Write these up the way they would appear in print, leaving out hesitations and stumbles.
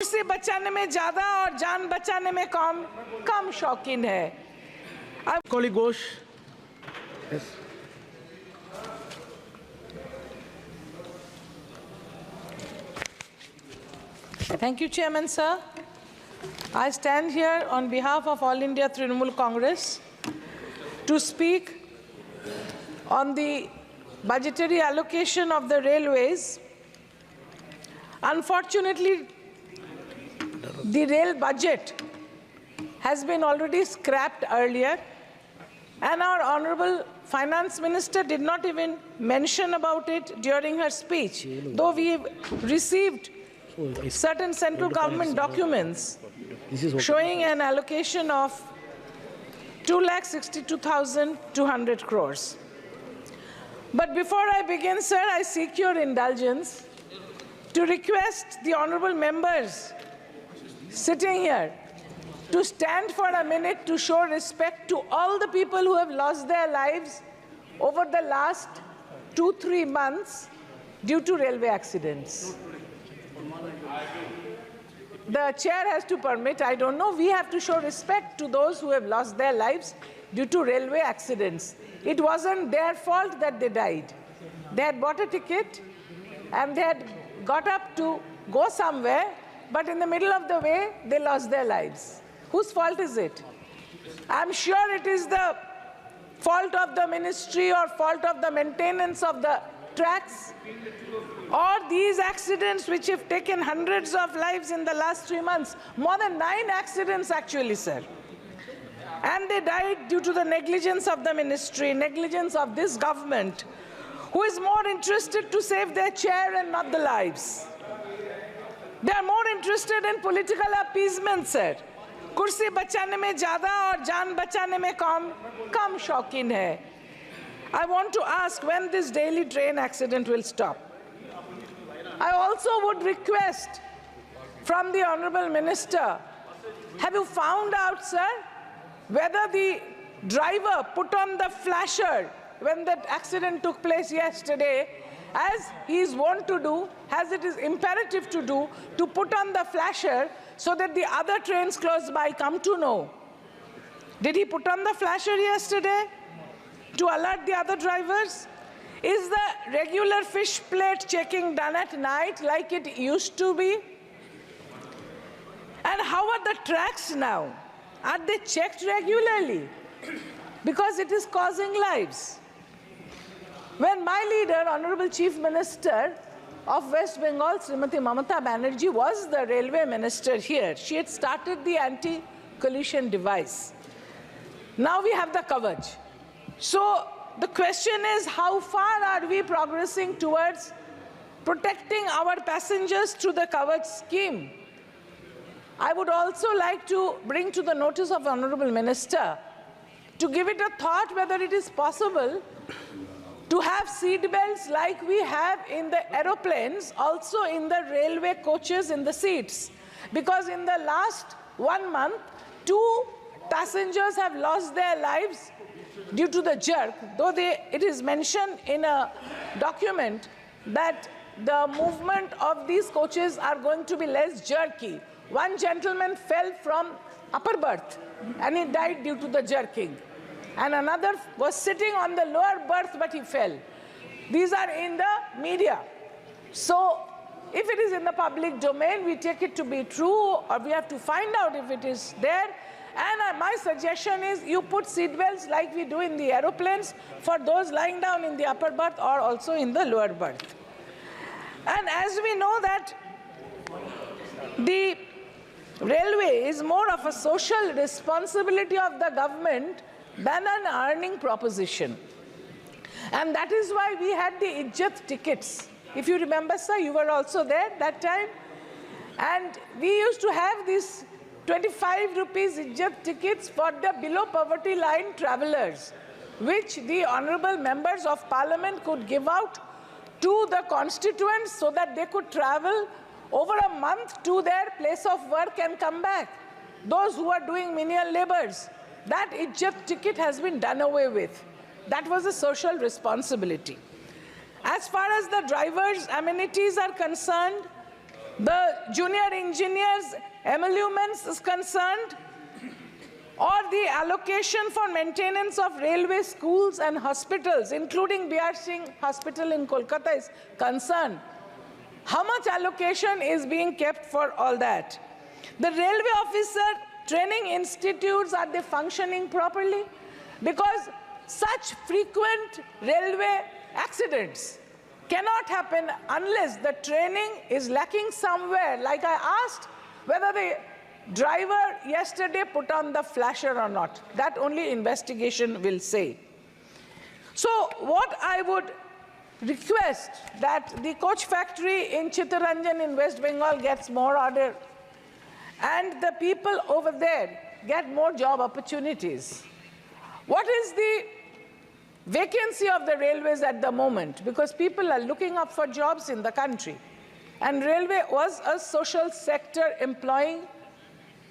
कुर्सी बचाने में ज्यादा और जान बचाने में कम शौकीन है। Colleague Ghosh. Yes. Thank you, Chairman, sir. I stand here on behalf of All India Trinamool Congress to speak on the budgetary allocation of the railways. Unfortunately, the rail budget has been already scrapped earlier, and our Honorable Finance Minister did not even mention about it during her speech, though we received certain central government documents showing an allocation of 2,62,200 crores. But before I begin, sir, I seek your indulgence to request the honorable members sitting here to stand for a minute to show respect to all the people who have lost their lives over the last 2-3 months due to railway accidents. The chair has to permit, I don't know, we have to show respect to those who have lost their lives due to railway accidents. It wasn't their fault that they died. They had bought a ticket and they had got up to go somewhere, but in the middle of the way, they lost their lives. Whose fault is it? I'm sure it is the fault of the ministry or fault of the maintenance of the tracks, or these accidents which have taken hundreds of lives in the last 3 months, more than 9 accidents actually, sir. And they died due to the negligence of the ministry, negligence of this government, who is more interested to save their chair and not the lives. They are more interested in political appeasement, sir. कुर्सी बचाने में ज्यादा और जान बचाने में कम शौकीन है. I want to ask when this daily train accident will stop. I also would request from the Honorable Minister, have you found out, sir, whether the driver put on the flasher when that accident took place yesterday, as he is wont to do, as it is imperative to do, to put on the flasher so that the other trains close by come to know? Did he put on the flasher yesterday to alert the other drivers? Is the regular fish plate checking done at night like it used to be? And how are the tracks now? Are they checked regularly? Because it is causing lives. When my leader, Honorable Chief Minister of West Bengal, Srimati Mamata Banerjee, was the railway minister here, she had started the anti-collision device. Now we have the Kavach. So the question is, how far are we progressing towards protecting our passengers through the Kavach scheme? I would also like to bring to the notice of the Honorable Minister to give it a thought whether it is possible to have seat belts like we have in the aeroplanes, also in the railway coaches in the seats. Because in the last 1 month, 2 passengers have lost their lives due to the jerk, though it is mentioned in a document that the movement of these coaches are going to be less jerky. One gentleman fell from upper berth and he died due to the jerking. And another was sitting on the lower berth, but he fell. These are in the media. So if it is in the public domain, we take it to be true, or we have to find out if it is there. And my suggestion is you put seatbelts like we do in the aeroplanes for those lying down in the upper berth or also in the lower berth. And as we know that the railway is more of a social responsibility of the government than an earning proposition. And that is why we had the Ijjat tickets. If you remember, sir, you were also there that time. And we used to have these 25 rupees Ijjat tickets for the below poverty line travelers, which the honorable members of parliament could give out to the constituents so that they could travel over a month to their place of work and come back. Those who are doing menial labors. That Ijjat ticket has been done away with. That was a social responsibility. As far as the drivers' amenities are concerned, the junior engineers emoluments is concerned, or the allocation for maintenance of railway schools and hospitals, including B.R. Singh Hospital in Kolkata is concerned, how much allocation is being kept for all that? The railway officer training institutes, are they functioning properly? Because such frequent railway accidents cannot happen unless the training is lacking somewhere. Like I asked whether the driver yesterday put on the flasher or not. That only investigation will say. So what I would request that the coach factory in Chittaranjan in West Bengal gets more order, and the people over there get more job opportunities. What is the vacancy of the railways at the moment? Because people are looking up for jobs in the country. And railway was a social sector employing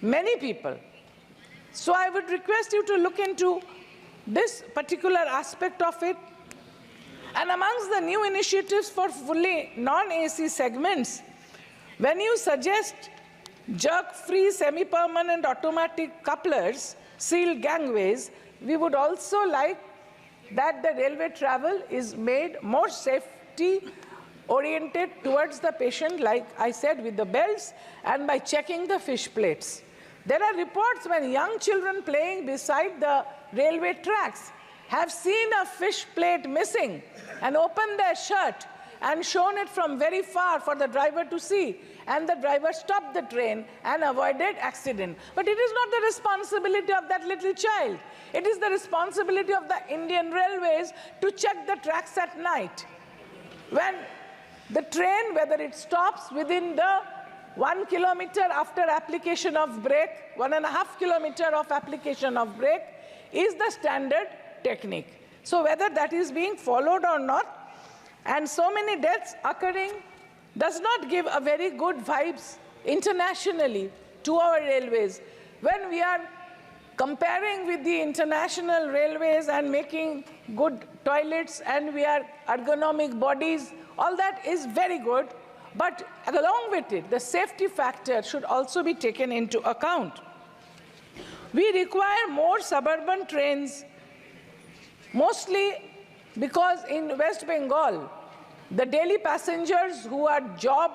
many people. So I would request you to look into this particular aspect of it. And amongst the new initiatives for fully non-AC segments, when you suggest jerk-free semi-permanent automatic couplers, sealed gangways, we would also like that the railway travel is made more safety-oriented towards the patient, like I said, with the belts and by checking the fish plates. There are reports when young children playing beside the railway tracks have seen a fish plate missing and opened their shirt and shown it from very far for the driver to see, and the driver stopped the train and avoided accident. But it is not the responsibility of that little child. It is the responsibility of the Indian Railways to check the tracks at night. When the train, whether it stops within the 1 kilometer after application of brake, 1.5 kilometer of application of brake, is the standard technique. So whether that is being followed or not, and so many deaths occurring, does not give a very good vibes internationally to our railways. When we are comparing with the international railways and making good toilets, and we are ergonomic bodies, all that is very good, but along with it, the safety factor should also be taken into account. We require more suburban trains, mostly because in West Bengal, the daily passengers who are job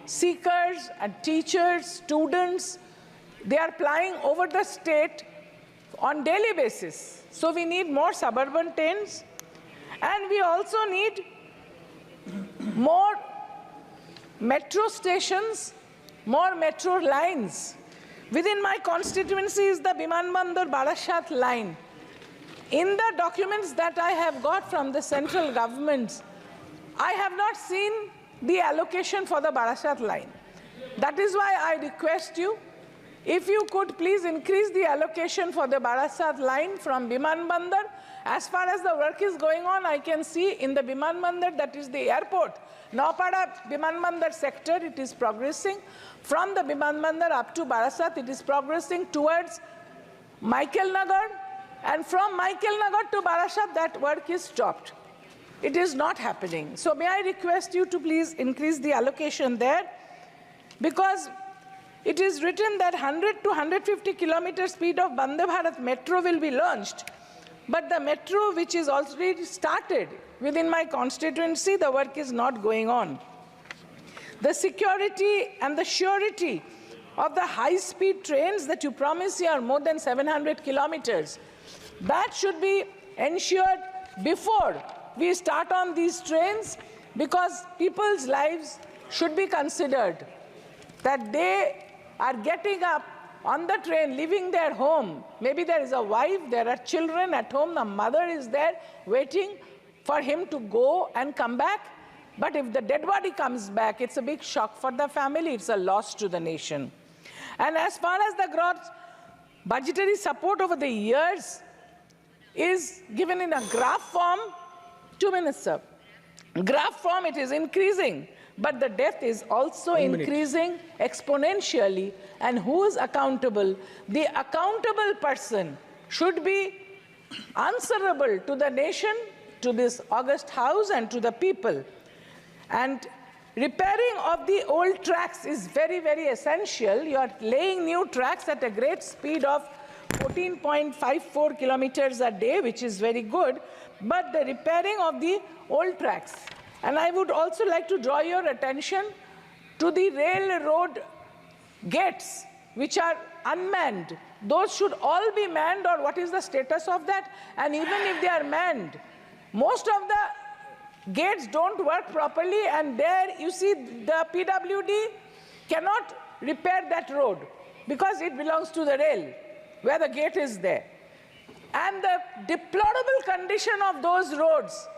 seekers and teachers, students, they are plying over the state on daily basis. So we need more suburban trains, and we also need more metro stations, more metro lines. Within my constituency is the Biman Bandar Barasat line. In the documents that I have got from the central governments, I have not seen the allocation for the Barasat line. That is why I request you, if you could please increase the allocation for the Barasat line from Biman Bandar. As far as the work is going on, I can see in the Biman Bandar, that is the airport, Naupada Biman Bandar sector, it is progressing. From the Biman Bandar up to Barasat, it is progressing towards Michael Nagar, and from Michael Nagar to Barasat, that work is stopped. It is not happening. So may I request you to please increase the allocation there, because it is written that 100 to 150 kilometer speed of Vande Bharat metro will be launched. But the metro, which is already started within my constituency, the work is not going on. The security and the surety of the high-speed trains that you promise here, more than 700 kilometers, that should be ensured before we start on these trains, because people's lives should be considered, that they are getting up on the train, leaving their home. Maybe there is a wife, there are children at home, the mother is there waiting for him to go and come back. But if the dead body comes back, it's a big shock for the family, it's a loss to the nation. And as far as the gross budgetary support over the years is given in a graph form, 2 minutes, sir. Graph form, it is increasing, but the death is also increasing exponentially. And who is accountable? The accountable person should be answerable to the nation, to this august house, and to the people. And repairing of the old tracks is very, very essential. You are laying new tracks at a great speed of 14.54 kilometers a day, which is very good, but the repairing of the old tracks. And I would also like to draw your attention to the railroad gates, which are unmanned. Those should all be manned, or what is the status of that? And even if they are manned, most of the gates don't work properly, and there you see the PWD cannot repair that road because it belongs to the rail, where the gate is there. And the deplorable condition of those roads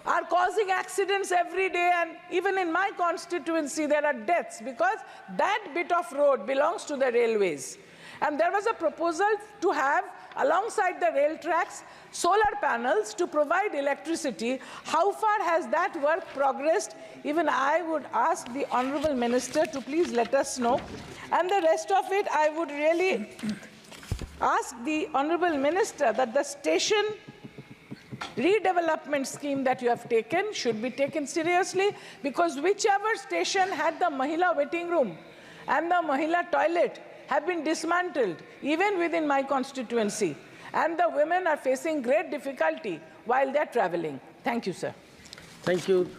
are causing accidents every day, and even in my constituency there are deaths because that bit of road belongs to the railways. And there was a proposal to have, alongside the rail tracks, solar panels to provide electricity. How far has that work progressed? Even I would ask the Honorable Minister to please let us know. And the rest of it, I would really ask the Honorable Minister that the station redevelopment scheme that you have taken should be taken seriously, because whichever station had the Mahila waiting room and the Mahila toilet have been dismantled, even within my constituency. And the women are facing great difficulty while they're traveling. Thank you, sir. Thank you.